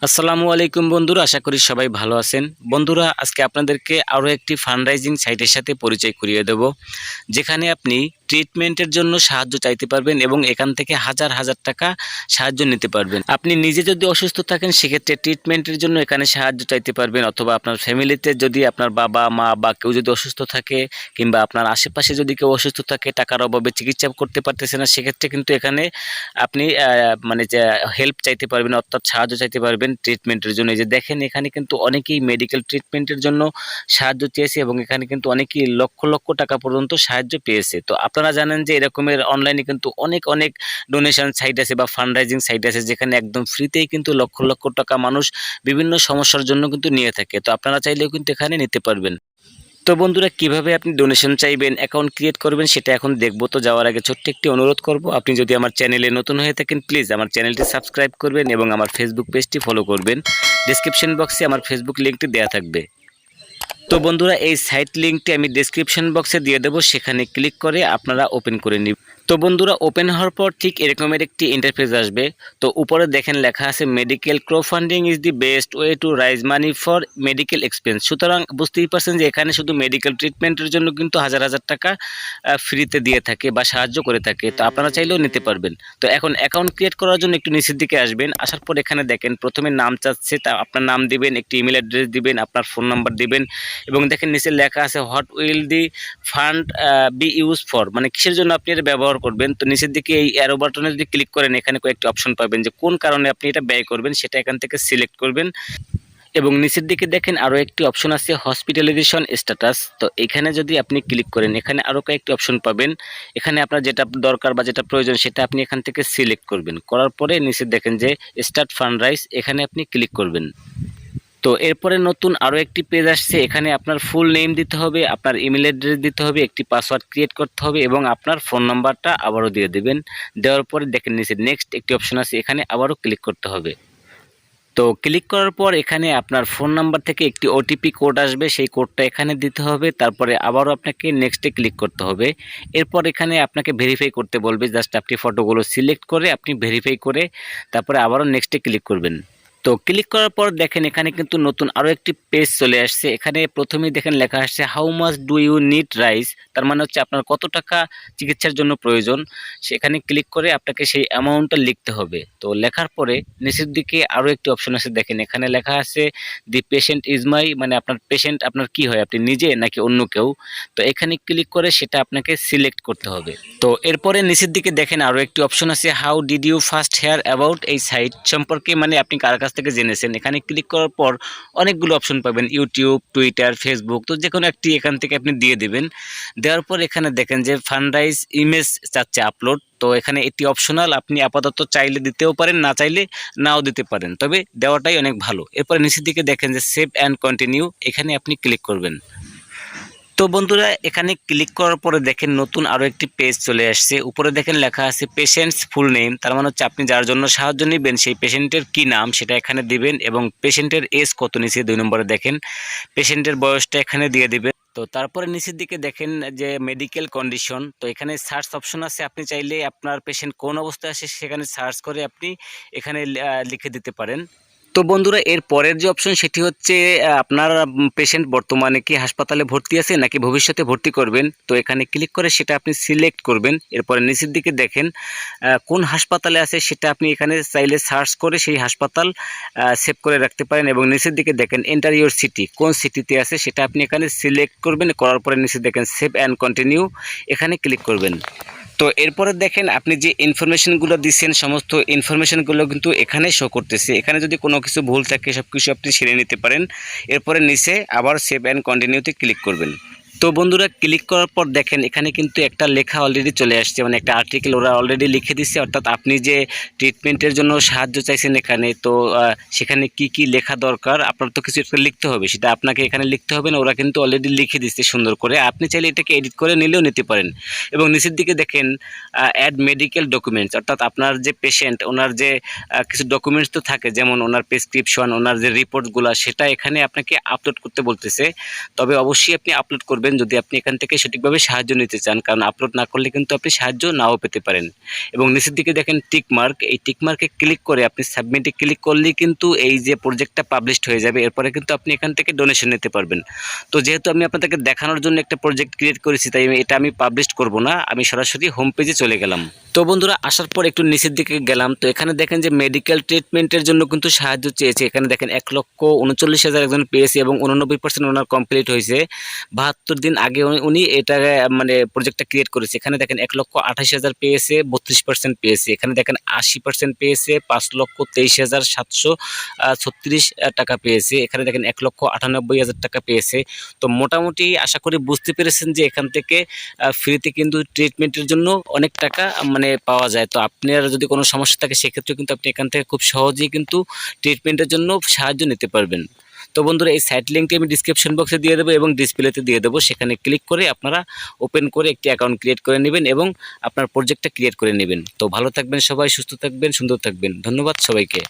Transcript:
আসসালামু আলাইকুম বন্ধুরা, আশা করি সবাই ভালো আছেন। বন্ধুরা, আজকে আপনাদেরকে আরও একটি ফান্ডরাইজিং সাইটের সাথে পরিচয় করিয়ে দেব, যেখানে আপনি ট্রিটমেন্টের জন্য সাহায্য চাইতে পারবেন এবং এখান থেকে হাজার হাজার টাকা সাহায্য নিতে পারবেন। আপনি নিজে যদি অসুস্থ থাকেন সেক্ষেত্রে ট্রিটমেন্টের জন্য এখানে সাহায্য চাইতে পারবেন, অথবা আপনার ফ্যামিলিতে যদি আপনার বাবা মা বা কেউ যদি অসুস্থ থাকে, কিংবা আপনার আশেপাশে যদি কেউ অসুস্থ থাকে, টাকার অভাবে চিকিৎসা করতে পারতেছে না, সেক্ষেত্রে কিন্তু এখানে আপনি মানে যে হেল্প চাইতে পারবেন, অর্থাৎ সাহায্য চাইতে পারবেন ট্রিটমেন্টের জন্য। এই যে দেখেন, এখানে কিন্তু অনেকেই মেডিকেল ট্রিটমেন্টের জন্য সাহায্য চেয়েছে এবং এখানে কিন্তু অনেকেই লক্ষ লক্ষ টাকা পর্যন্ত সাহায্য পেয়েছে। তো আপনারা জানেন যে এরকমের অনলাইনে কিন্তু অনেক অনেক ডোনেশন সাইট আছে বা ফান্ডরাইজিং সাইট আছে, যেখানে একদম ফ্রিতেই কিন্তু লক্ষ লক্ষ টাকা মানুষ বিভিন্ন সমস্যার জন্য কিন্তু নিয়ে থাকে। তো আপনারা চাইলেও কিন্তু এখানে নিতে পারবেন। তো বন্ধুরা, কিভাবে আপনি ডোনেশন চাইবেন, অ্যাকাউন্ট ক্রিয়েট করবেন, সেটা এখন দেখব। তো যাওয়ার আগে ছোট্ট একটি অনুরোধ করব, আপনি যদি আমার চ্যানেলে নতুন হয়ে থাকেন প্লিজ আমার চ্যানেলটি সাবস্ক্রাইব করবেন এবং আমার ফেসবুক পেজটি ফলো করবেন। ডেসক্রিপশন বক্সে আমার ফেসবুক লিঙ্কটি দেওয়া থাকবে। তো বন্ধুরা, এই সাইট লিঙ্কটি আমি ডেসক্রিপশন বক্সে দিয়ে দেবো, সেখানে ক্লিক করে আপনারা ওপেন করে নিন। তো বন্ধুরা, ওপেন হওয়ার পর ঠিক এরকমের একটি ইন্টারফেস আসবে। তো উপরে দেখেন লেখা আছে medical crowdfunding is the best way to rise money for medical expense. সুতরাং বুঝতেই পারছেন যে এখানে শুধু মেডিকেল ট্রিটমেন্টের জন্য কিন্তু হাজার হাজার টাকা ফ্রিতে দিয়ে থাকে বা সাহায্য করে থাকে। তো আপনারা চাইলেও নিতে পারবেন। তো এখন অ্যাকাউন্ট ক্রিয়েট করার জন্য একটু নিচের দিকে আসবেন। আসার পর এখানে দেখেন প্রথমে নাম চাচ্ছে, তা আপনার নাম দিবেন, একটি ইমেল অ্যাড্রেস দিবেন, আপনার ফোন নাম্বার দিবেন এবং দেখেন নিচে লেখা আছে what will the fund be used for, মানে কিসের জন্য আপনি এটা ব্যবহার করবেন। তো নিচের দিকে এই অ্যারো বাটনে যদি ক্লিক করেন, এখানে কয়েকটি অপশন পাবেন যে কোন কারণে আপনি এটা ব্যয় করবেন, সেটা এখান থেকে সিলেক্ট করবেন। এবং নিচের দিকে দেখেন আরও একটি অপশন আছে হসপিটালাইজেশন স্ট্যাটাস। তো এখানে যদি আপনি ক্লিক করেন, এখানে আরও কয়েকটি অপশন পাবেন। এখানে আপনার যেটা দরকার বা যেটা প্রয়োজন সেটা আপনি এখান থেকে সিলেক্ট করবেন। করার পরে নিচে দেখেন যে স্টার্ট ফান্ডরাইজ, এখানে আপনি ক্লিক করবেন। তো এরপরে নতুন আরও একটি পেজ আসছে। এখানে আপনার ফুল নেম দিতে হবে, আপনার ইমেল অ্যাড্রেস দিতে হবে, একটি পাসওয়ার্ড ক্রিয়েট করতে হবে এবং আপনার ফোন নাম্বারটা আবারও দিয়ে দেবেন। দেওয়ার পরে দেখেন নিচে নেক্সট একটি অপশন আছে, এখানে আবারও ক্লিক করতে হবে। তো ক্লিক করার পর এখানে আপনার ফোন নাম্বার থেকে একটি ওটিপি কোড আসবে, সেই কোডটা এখানে দিতে হবে। তারপরে আবারও আপনাকে নেক্সটে ক্লিক করতে হবে। এরপর এখানে আপনাকে ভেরিফাই করতে বলবে, জাস্ট আপনি ফটোগুলো সিলেক্ট করে আপনি ভেরিফাই করে তারপরে আবারও নেক্সটে ক্লিক করবেন। তো ক্লিক করার পর দেখেন এখানে কিন্তু নতুন আরও একটি পেজ চলে আসছে। এখানে প্রথমেই দেখেন লেখা আসছে how much do you need raise, তার মানে হচ্ছে আপনার কত টাকা চিকিৎসার জন্য প্রয়োজন। সেখানে ক্লিক করে আপনাকে সেই অ্যামাউন্টটা লিখতে হবে। তো লেখার পরে নিচের দিকে আরও একটি অপশন আছে, দেখেন এখানে লেখা আছে দি পেশেন্ট ইজ মাই, মানে আপনার পেশেন্ট আপনার কি হয়, আপনি নিজে নাকি অন্য কেউ। তো এখানে ক্লিক করে সেটা আপনাকে সিলেক্ট করতে হবে। তো এরপরে নিচের দিকে দেখেন আরও একটি অপশন আছে how did you first hear about এই সাইট সম্পর্কে, মানে আপনি কার কাছ থেকে জেনেছেন। এখানে ক্লিক করার পর অনেকগুলো অপশন পাবেন, ইউটিউব, টুইটার, ফেসবুক। তো যে কোনো একটি এখান থেকে আপনি দিয়ে দেবেন। দেওয়ার পর এখানে দেখেন যে ফান্ডরাইজ ইমেজ চাচ্ছে আপলোড। তো এখানে এটি অপশনাল, আপনি আপাতত চাইলে দিতেও পারেন, না চাইলে নাও দিতে পারেন, তবে দেওয়াটাই অনেক ভালো। এরপরে নিচের দিকে দেখেন যে সেভ অ্যান্ড কন্টিনিউ, এখানে আপনি ক্লিক করবেন। তো বন্ধুরা, এখানে ক্লিক করার পরে দেখেন নতুন আরও একটি পেজ চলে আসছে। উপরে দেখেন লেখা আছে পেশেন্টস ফুল নেম, তার মানে হচ্ছে আপনি যার জন্য সাহায্য নেবেন সেই পেশেন্টের কি নাম সেটা এখানে দিবেন এবং পেশেন্টের এজ কত, নিচে 2 নম্বরে দেখেন পেশেন্টের বয়সটা এখানে দিয়ে দিবেন। তো তারপরে নিচের দিকে দেখেন যে মেডিকেল কন্ডিশন। তো এখানে সার্চ অপশন আছে, আপনি চাইলে আপনার পেশেন্ট কোন অবস্থায় আছে সেখানে সার্চ করে আপনি এখানে লিখে দিতে পারেন। তো বন্ধুরা, এর পরের যে অপশন সেটি হচ্ছে আপনার পেশেন্ট বর্তমানে কি হাসপাতালে ভর্তি আছে নাকি ভবিষ্যতে ভর্তি করবেন। তো এখানে ক্লিক করে সেটা আপনি সিলেক্ট করবেন। এরপরে নিচের দিকে দেখেন কোন হাসপাতালে আছে সেটা আপনি এখানে চাইলে সার্চ করে সেই হাসপাতাল সেভ করে রাখতে পারেন এবং নিচের দিকে দেখেন এন্টার ইউর সিটি, কোন সিটিতে আছে সেটা আপনি এখানে সিলেক্ট করবেন। করার পরে নিচে দেখেন সেভ অ্যান্ড কন্টিনিউ, এখানে ক্লিক করবেন। তো এরপরে দেখেন আপনি যে ইনফরমেশনগুলো দিচ্ছেন সমস্ত ইনফরমেশনগুলো কিন্তু এখানে শো করতেছে। এখানে যদি কোনো কিছু ভুল থাকে সব কিছু আপনি ছেড়ে নিতে পারেন। এরপরে নিচে আবার সেভ অ্যান্ড কন্টিনিউতে ক্লিক করবেন। তো বন্ধুরা, ক্লিক করার পর দেখেন এখানে কিন্তু একটা লেখা অলরেডি চলে আসছে, মানে একটা আর্টিকেল ওরা অলরেডি লিখে দিচ্ছে। অর্থাৎ আপনি যে ট্রিটমেন্টের জন্য সাহায্য চাইছেন এখানে, তো সেখানে কি কি লেখা দরকার আপনার তো কিছু একটা লিখতে হবে, সেটা আপনাকে এখানে লিখতে হবে না, ওরা কিন্তু অলরেডি লিখে দিচ্ছে সুন্দর করে। আপনি চাইলে এটাকে এডিট করে নিলেও নিতে পারেন। এবং নিচের দিকে দেখেন অ্যাড মেডিকেল ডকুমেন্টস, অর্থাৎ আপনার যে পেশেন্ট ওনার যে কিছু ডকুমেন্টস তো থাকে, যেমন ওনার প্রেসক্রিপশন, ওনার যে রিপোর্টগুলো, সেটা এখানে আপনাকে আপলোড করতে বলতেছে। তবে অবশ্যই আপনি আপলোড করবেন করবেন যদি আপনি এখান থেকে সঠিকভাবে সাহায্য নিতে চান, কারণ আপলোড না করলে কিন্তু আপনি সাহায্য নাও পেতে পারেন। এবং নিচের দিকে দেখেন টিক মার্ক, এই টিক মার্কে ক্লিক করে আপনি সাবমিটে ক্লিক করলেই কিন্তু এই যে প্রজেক্টটা পাবলিশড হয়ে যাবে। এরপরে কিন্তু আপনি এখান থেকে ডোনেশন নিতে পারবেন। তো যেহেতু আমি আপনাদেরকে দেখানোর জন্য একটা প্রজেক্ট ক্রিয়েট করেছি, তাই এটা আমি পাবলিশ করব না, আমি সরাসরি হোম পেজে চলে গেলাম। তো বন্ধুরা আসার পর একটু নিচের দিকে গেলাম, তো এখানে দেখেন যে মেডিকেল ট্রিটমেন্টের জন্য কিন্তু সাহায্য চেয়েছে। এখানে দেখেন 1,39,000 একজন পেয়েছে এবং 89% ওনার কমপ্লিট হয়েছে। 72 দিন আগে উনি এটা মানে প্রজেক্টটা ক্রিয়েট করেছে। এখানে দেখেন 1,28,000 পেয়েছে, 32% পেয়েছে। এখানে দেখেন 80% পেয়েছে, 5,23,736 টাকা পেয়েছে। এখানে দেখেন 1,98,000 টাকা পেয়েছে। তো মোটামুটি আশা করি বুঝতে পেরেছেন যে এখান থেকে ফ্রিতে কিন্তু ট্রিটমেন্টের জন্য অনেক টাকা মানে পাওয়া যায়। তো আপনার যদি কোনো সমস্যা থাকে সেক্ষেত্রে কিন্তু আপনি এখান থেকে খুব সহজেই কিন্তু ট্রিটমেন্টের জন্য সাহায্য নিতে পারবেন। তো বন্ধুরা এই সাইট লিঙ্কটি আমি ডিসক্রিপশন বক্সে দিয়ে দেবো এবং ডিসপ্লেতে দিয়ে দেবো। সেখানে ক্লিক করে আপনারা ওপেন করে একটি অ্যাকাউন্ট ক্রিয়েট করে নেবেন এবং আপনার প্রজেক্টটা ক্রিয়েট করে নেবেন। তো ভালো থাকবেন সবাই, সুস্থ থাকবেন, সুন্দর থাকবেন। ধন্যবাদ সবাইকে।